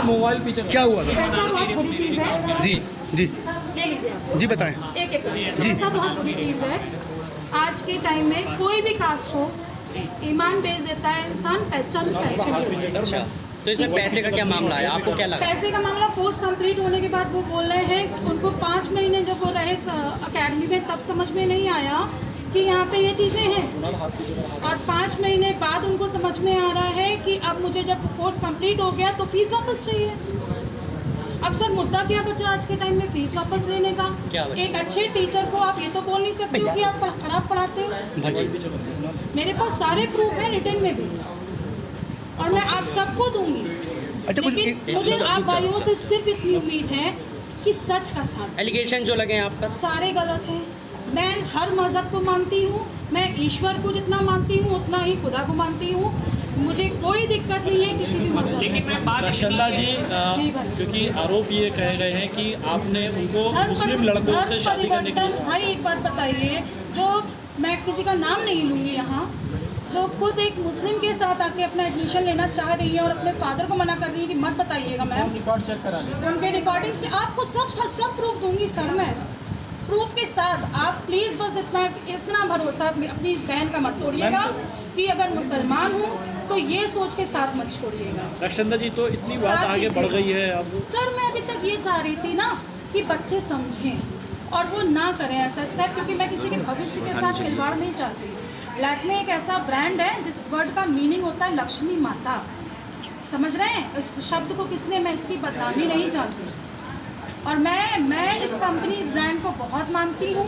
Mobile पीछे क्या हुआ था? पैसा बहुत बुरी चीज़ है। जी जी ले लीजिए आप। जी बताएं। एक एक जी। पैसा बहुत बुरी चीज़ है। आज के टाइम में कोई भी कास्ट हो, ईमान बेच देता है इंसान, पहचान पैसे में। अच्छा, तो इसमें पैसे का क्या मामला है, आपको क्या लगा? पैसे का मामला कोर्स कंप्लीट होने के बाद वो बोल रहे हैं कि उनको 5 महीने जब वो रहे अकेडमी में तब समझ में नहीं आया कि यहाँ पे ये चीज़ें हैं, और 5 महीने बाद उनको समझ में आ रहा है कि अब मुझे जब कोर्स कंप्लीट हो गया तो फीस वापस चाहिए। अब सर मुद्दा क्या बचा आज के टाइम में फीस वापस लेने का? क्या बचा? एक अच्छे टीचर को आप ये तो बोल नहीं सकते हो कि आप खराब पढ़ाते हो। मेरे पास सारे प्रूफ हैं रिटर्न में भी, और मैं आप सबको दूंगी। अच्छा, कुछ लेकिन मुझे आप भाइयों से सिर्फ इतनी उम्मीद है कि सच का साथ। एलिगेशन जो लगे हैं आप पर, सारे गलत हैं। मैं हर मज़हब को मानती हूँ, मैं ईश्वर को जितना मानती हूँ उतना ही खुदा को मानती हूँ। मुझे कोई दिक्कत नहीं है किसी भी मज़हब में। रक्षंदा जी, जी भाई। क्योंकि आरोप ये कहे गए हैं कि आपने उनको मुस्लिम लड़कों से शादी करने की। भाई एक बात बताइए, जो मैं किसी का नाम नहीं लूँगी यहाँ, जो खुद एक मुस्लिम के साथ आके अपना एडमिशन लेना चाह रही है और अपने फादर को मना कर रही है कि मत बताइएगा मैम, रिकॉर्ड चेक करा लीजिए। उनके रिकॉर्डिंग से आपको सब प्रूफ दूंगी सर। मैं प्रूफ के साथ, आप प्लीज़ बस इतना भरोसा अपनी इस बहन का मत तोड़िएगा कि अगर मुसलमान हूँ तो ये सोच के साथ मत छोड़िएगा। रक्षंदा जी, तो इतनी बात आगे बढ़ गई है अब। सर मैं अभी तक ये चाह रही थी ना कि बच्चे समझें और वो ना करें ऐसा स्टेप, क्योंकि मैं किसी के भविष्य के साथ खिलवाड़ नहीं चाहती। लैक्मे एक ऐसा ब्रांड है जिस वर्ड का मीनिंग होता है लक्ष्मी माता, समझ रहे हैं इस शब्द को किसने, मैं इसकी बदनामी नहीं चाहती। और मैं इस कंपनी, इस ब्रांड को बहुत मानती हूँ,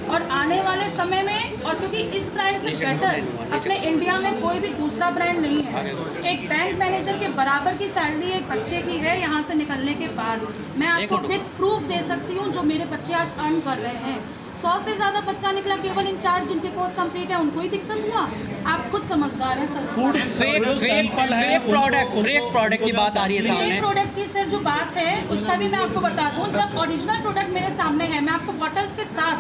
और आने वाले समय में, और क्योंकि इस ब्रांड से बेटर अपने इंडिया में कोई भी दूसरा ब्रांड नहीं है। एक बैंक मैनेजर के बराबर की सैलरी एक बच्चे की है यहाँ से निकलने के बाद। मैं आपको विद प्रूफ दे सकती हूँ जो मेरे बच्चे आज अर्न कर रहे हैं। 100 से ज़्यादा बच्चा निकला, केवल इंचार्ज जिनके कोर्स कंप्लीट है उनको ही दिक्कत हुआ। आप खुद समझदार हैं सर। फेक प्रोडक्ट की बात आ रही है सामने। फेक प्रोडक्ट की सर जो बात है उसका भी मैं आपको बता दूं, जब ओरिजिनल प्रोडक्ट मेरे सामने है, मैं आपको बॉटल्स के साथ,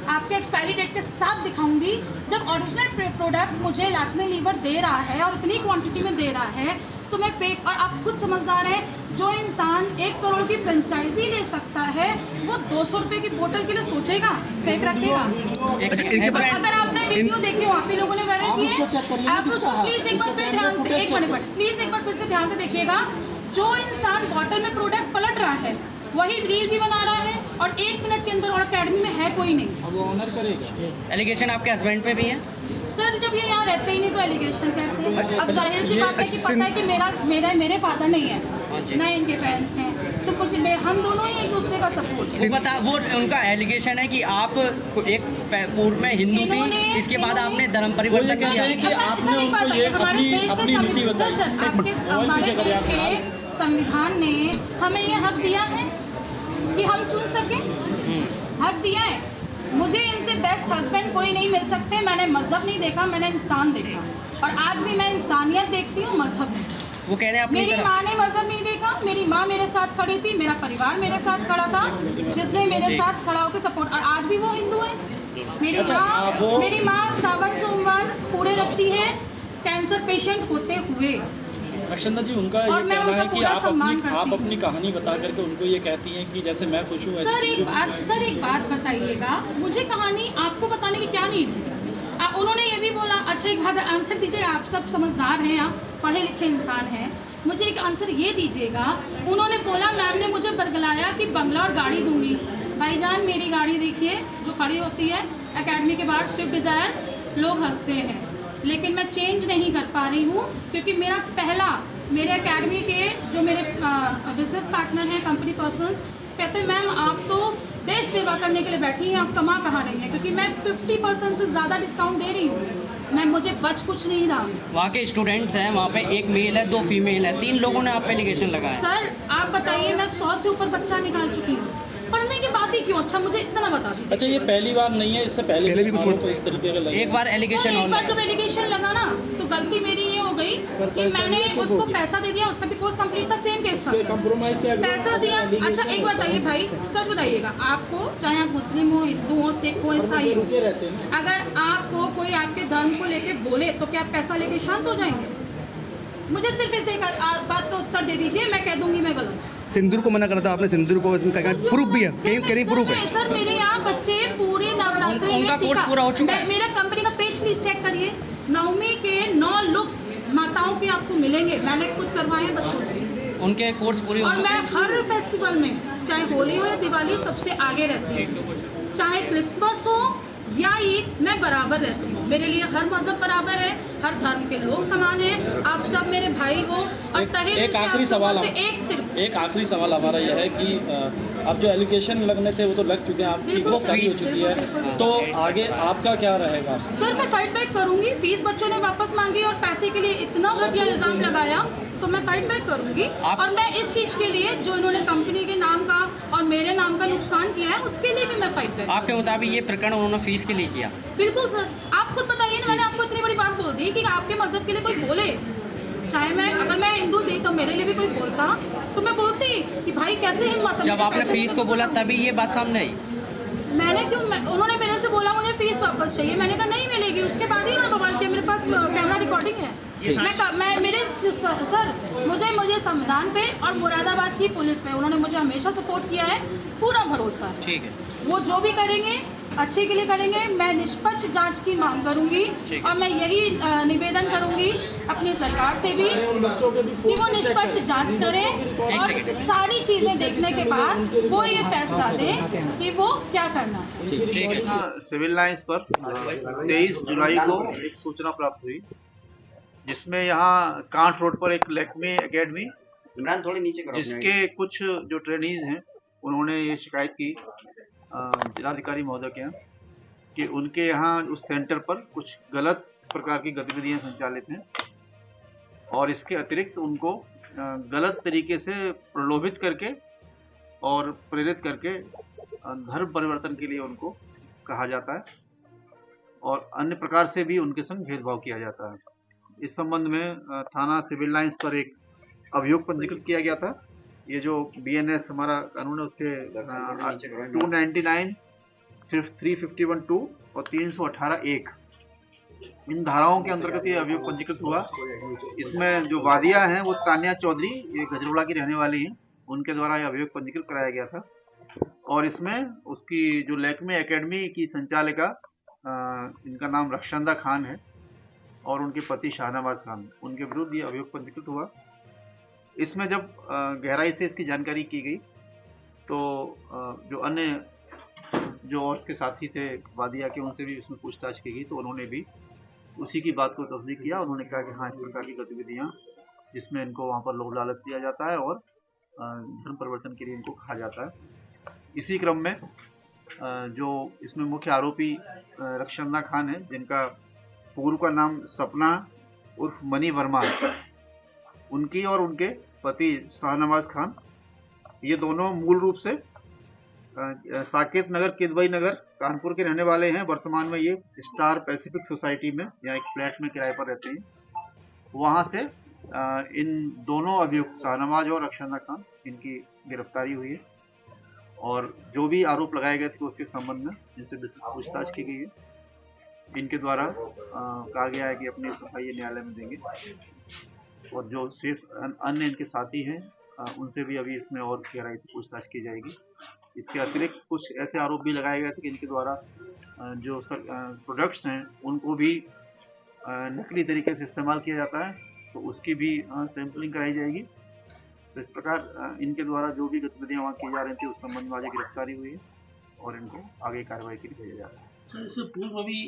आपके एक्सपायरी डेट के साथ दिखाऊंगी। जब ओरिजिनल प्रोडक्ट मुझे लैक्मे लीवर दे रहा है और इतनी क्वांटिटी में दे रहा है, तो मैं फेक, और आप खुद समझदार हैं, जो इंसान 1 करोड़ की फ्रेंचाइजी ले सकता है वो 200 रुपये की बोतल के लिए सोचेगा, फेक रखेगा। अगर आपने वीडियो देखे हो, आप ही लोगों ने वायरल किए, आप उसको प्लीज एक बार फिर ध्यान से, एक मिनट प्लीज एक बार फिर से ध्यान से देखिएगा। जो इंसान बॉटल में प्रोडक्ट पलट रहा है वही रील भी बना रहा है, और 1 मिनट के अंदर, और अकेडमी में है कोई नहीं। अब वो ऑनर करेगा। एलिगेशन आपके हस्बैंड पे भी है? सर जब ये यहाँ रहते ही नहीं तो एलिगेशन कैसे? अब जाहिर सी बात है कि पता है कि मेरे फादर नहीं है ना इनके पेरेंट्स हैं, तो मुझे हम दोनों ही एक दूसरे का सपोर्ट। वो उनका एलिगेशन है कि आप एक पूर्व में हिंदू थी, इसके बाद आपने धर्म परिवर्तन किया। हमारे देश के संविधान ने हमें ये हक दिया है कि हम चुन सकें, हक दिया है। मुझे इनसे बेस्ट हस्बैंड कोई नहीं मिल सकते। मैंने मजहब नहीं देखा, मैंने इंसान देखा, और आज भी मैं इंसानियत देखती हूँ, मजहब नहीं। वो कह रहे हैं मेरी माँ ने मजहब नहीं देखा, मेरी माँ मेरे साथ खड़ी थी, मेरा परिवार मेरे साथ खड़ा था, जिसने मेरे साथ खड़ा होकर सपोर्ट, और आज भी वो हिंदू है। मेरी माँ सावन सोमवार पूरे रखती है, कैंसर पेशेंट होते हुए। रक्षंदा जी, उनका ये कहना है कि आप अपनी कहानी बता करके उनको ये कहती हैं कि जैसे मैं खुश हूँ। सर एक बात बताइएगा, मुझे कहानी आपको बताने की क्या नीड है? उन्होंने ये भी बोला, अच्छा एक बात आंसर दीजिए, आप सब समझदार हैं, आप पढ़े लिखे इंसान हैं, मुझे एक आंसर ये दीजिएगा। उन्होंने बोला, मैम ने मुझे बरगलाया कि बंगला और गाड़ी दूंगी। भाईजान मेरी गाड़ी देखिए जो खड़ी होती है एकेडमी के बाहर, स्विफ्ट डिज़ायर, लोग हंसते हैं, लेकिन मैं चेंज नहीं कर पा रही हूँ, क्योंकि मेरे एकेडमी के जो मेरे बिजनेस पार्टनर हैं, कंपनी पर्सन्स, कहते हैं मैम आप तो देश सेवा करने के लिए बैठी हैं, आप कमा कहाँ रही हैं, क्योंकि मैं 50% से ज़्यादा डिस्काउंट दे रही हूँ। मुझे बच कुछ नहीं रहा। वहाँ के स्टूडेंट्स हैं, वहाँ पे 1 मेल है, 2 फीमेल है, 3 लोगों ने आप पे एलिगेशन लगाया। सर आप बताइए, मैं 100 से ऊपर बच्चा निकाल चुकी हूँ, पढ़ने की बात ही क्यों? अच्छा मुझे इतना बता दीजिए। अच्छा, ये पहली बार नहीं है, इससे पहले भी कुछ तो इस तरीके का लगा। एक बार एलिगेशन एक बार जब एलिगेशन लगा ना, तो गलती मेरी ये हो गई कि मैंने उसको पैसा दे दिया, उसका भी कोर्स कंप्लीट था, सेम केस था, पैसा दिया। अच्छा एक बताइए भाई, सच बताइएगा, आपको चाहे आप मुस्लिम हो, हिंदू हो, सिख हो, ईसाई हो, अगर आपको कोई आपके धर्म को लेके बोले तो क्या आप पैसा लेके शांत हो जाएंगे? मुझे सिर्फ इस एक बात का उत्तर दे दीजिए, मैं कह दूंगी मैं गलत। सिंदूर को मना करा था आपने, सिंदूर को प्रूफ भी है, कहीं प्रूफ है। सर मेरे यहाँ बच्चे पूरे नवरात्रि में उनका कोर्स पूरा हो चुका है। मेरा कंपनी का पेज प्लीज चेक करिए, नवमी के 9 लुक्स माताओं के आपको मिलेंगे, मैंने खुद करवाए हैं बच्चों से। उनके कोर्स पूरे हो और चुके मैं हैं। हर फेस्टिवल में, चाहे होली हो या दिवाली, सबसे आगे रहती हूँ। चाहे क्रिसमस हो या ईद, मैं बराबर रहती हूँ। मेरे लिए हर मजहब बराबर है, हर धर्म के लोग समान हैं, आप सब मेरे भाई हो। और तहे एक आखिरी सवाल, सिर्फ एक आखिरी सवाल हमारा यह है कि अब जो एलोकेशन लगने थे वो तो लग चुके हैं, आपकी गिरफ्तारी हो चुकी है, तो आगे आपका क्या रहेगा? सर मैं फाइट बैक करूंगी। फीस बच्चों ने वापस मांगी और पैसे के लिए इतना घटिया इल्जाम लगाया, तो मैं फाइट बैक करूंगी। और मैं इस चीज के लिए जो इन्होंने कंपनी के नाम का और मेरे नाम का नुकसान किया है, उसके लिए भी मैं फाइट बैक। आपके मुताबिक ये प्रकरण उन्होंने फीस के लिए किया? बिल्कुल सर, आप खुद बताइए ना, मैंने आपको इतनी बड़ी बात बोल दी कि आपके मजहब के लिए कोई बोले, चाहे मैं, अगर मैं हिंदू थी तो मेरे लिए भी कोई बोलता तो मैं बोलती कि भाई कैसे हिम्मत है। जब आपने फीस को बोला तभी ये बात सामने आई? मैंने क्यों, उन्होंने मेरे से बोला मुझे फीस वापस चाहिए, मैंने कहा नहीं मिलेगी। उसके बाद ही उन्होंने बवाल किया, मेरे पास कैमरा रिकॉर्डिंग है। मैं मेरे सर मुझे संविधान पे और मुरादाबाद की पुलिस पे उन्होंने मुझे हमेशा सपोर्ट किया है, पूरा भरोसा है। ठीक है, वो जो भी करेंगे अच्छे के लिए करेंगे। मैं निष्पक्ष जांच की मांग करूंगी और मैं यही निवेदन करूंगी अपनी सरकार से भी कि वो निष्पक्ष जांच करें और सारी चीजें देखने के बाद वो ये फैसला दें कि वो क्या करना है। ठीक है। सिविल लाइंस पर 23 जुलाई को एक सूचना प्राप्त हुई, जिसमें यहाँ कांठ रोड पर एक लैक्मे एकेडमी, थोड़ी नीचे करो, जिसके कुछ जो ट्रेनीज हैं उन्होंने ये शिकायत की जिलाधिकारी महोदय के यहाँ कि उनके यहाँ उस सेंटर पर कुछ गलत प्रकार की गतिविधियां संचालित हैं और इसके अतिरिक्त उनको गलत तरीके से प्रलोभित करके और प्रेरित करके धर्म परिवर्तन के लिए उनको कहा जाता है और अन्य प्रकार से भी उनके संग भेदभाव किया जाता है। इस संबंध में थाना सिविल लाइंस पर एक अभियोग पंजीकृत किया गया था। ये जो BNS हमारा कानून है उसके 299 सिर्फ 351(2) और 318(1) इन धाराओं के अंतर्गत ये अभियोग पंजीकृत हुआ। इसमें जो वादिया हैं वो तानिया चौधरी, ये गजरोला की रहने वाली हैं, उनके द्वारा ये अभियोग पंजीकृत कराया गया था और इसमें उसकी जो लैक्मे एकेडमी की संचालिका, इनका नाम रक्षंदा खान है और उनके पति शाहनवाज खान, उनके विरुद्ध ये अभियोग पंजीकृत हुआ। इसमें जब गहराई से इसकी जानकारी की गई तो जो अन्य जो और उसके साथी थे वादिया के, उनसे भी इसमें पूछताछ की गई तो उन्होंने भी उसी की बात को तस्दीक किया। उन्होंने कहा कि हाँ, इस प्रकार की गतिविधियाँ जिसमें इनको वहाँ पर लोभ लालच दिया जाता है और धर्म परिवर्तन के लिए इनको कहा जाता है। इसी क्रम में जो इसमें मुख्य आरोपी रक्षंदा खान है, जिनका पूर्व का नाम सपना उर्फ मनी वर्मा, उनकी और उनके पति शाहनवाज खान, ये दोनों मूल रूप से साकेत नगर, किदवई नगर, कानपुर के रहने वाले हैं। वर्तमान में ये स्टार पैसिफिक सोसाइटी में या एक फ्लैट में किराए पर रहते हैं। वहाँ से इन दोनों अभियुक्त शाहनवाज और रक्षंदा खान, इनकी गिरफ्तारी हुई है और जो भी आरोप लगाए गए थे उसके संबंध में इनसे पूछताछ की गई है। इनके द्वारा कहा गया है कि अपनी सफाई न्यायालय में देंगे और जो शेष अन्य इनके साथी हैं उनसे भी अभी इसमें और गहराई से पूछताछ की जाएगी। इसके अतिरिक्त कुछ ऐसे आरोप भी लगाए गए थे कि इनके द्वारा जो प्रोडक्ट्स हैं उनको भी नकली तरीके से इस्तेमाल किया जाता है, तो उसकी भी सैंपलिंग कराई जाएगी। तो इस प्रकार इनके द्वारा जो भी गतिविधियाँ वहाँ की जा रही थी उस संबंध में आज गिरफ्तारी हुई है और इनको आगे कार्रवाई के लिए भेजा जा रहा है। सर, इससे पूर्व भी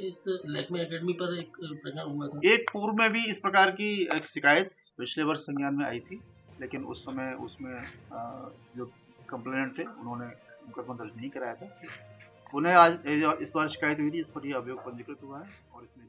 इस लैक्मे एकेडमी पर एक प्रकरण हुआ था। एक पूर्व में भी इस प्रकार की एक शिकायत पिछले वर्ष संज्ञान में आई थी, लेकिन उस समय उसमें जो कंप्लेनेंट थे उन्होंने मुकदमा दर्ज नहीं कराया था। उन्हें आज इस बार शिकायत हुई थी, इस पर यह अभियोग पंजीकृत हुआ है और इसमें